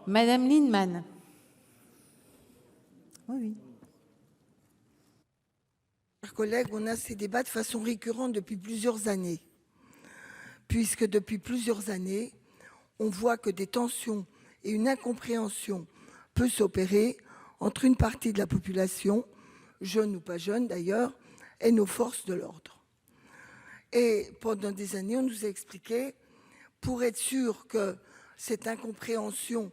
Madame Lienemann. Oui. Chers collègues, on a ces débats de façon récurrente depuis plusieurs années. Puisque depuis plusieurs années, on voit que des tensions et une incompréhension peut s'opérer entre une partie de la population, jeune ou pas jeune d'ailleurs, et nos forces de l'ordre. Et pendant des années, on nous a expliqué, pour être sûr que cette incompréhension,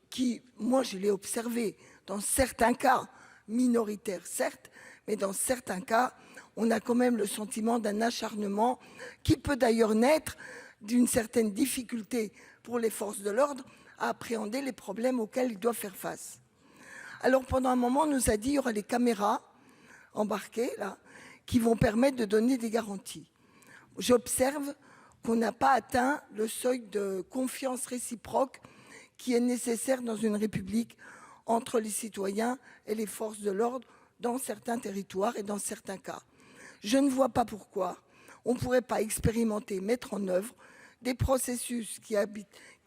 qui, moi je l'ai observée, dans certains cas, minoritaires certes, mais dans certains cas, on a quand même le sentiment d'un acharnement qui peut d'ailleurs naître d'une certaine difficulté pour les forces de l'ordre à appréhender les problèmes auxquels ils doivent faire face. Alors pendant un moment, on nous a dit qu'il y aura les caméras embarquées là, qui vont permettre de donner des garanties. J'observe qu'on n'a pas atteint le seuil de confiance réciproque qui est nécessaire dans une république entre les citoyens et les forces de l'ordre dans certains territoires et dans certains cas. Je ne vois pas pourquoi on ne pourrait pas expérimenter, mettre en œuvre des processus qui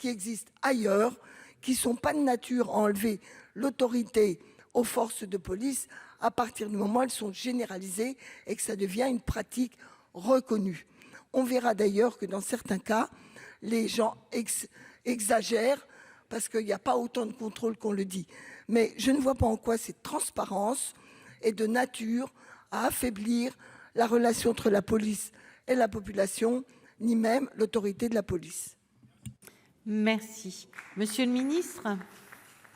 existent ailleurs, qui ne sont pas de nature à enlever l'autorité aux forces de police à partir du moment où elles sont généralisées et que ça devient une pratique reconnue. On verra d'ailleurs que dans certains cas, les gens exagèrent parce qu'il n'y a pas autant de contrôle qu'on le dit. Mais je ne vois pas en quoi cette transparence est de nature à affaiblir la relation entre la police et la population, ni même l'autorité de la police. Merci. Monsieur le ministre.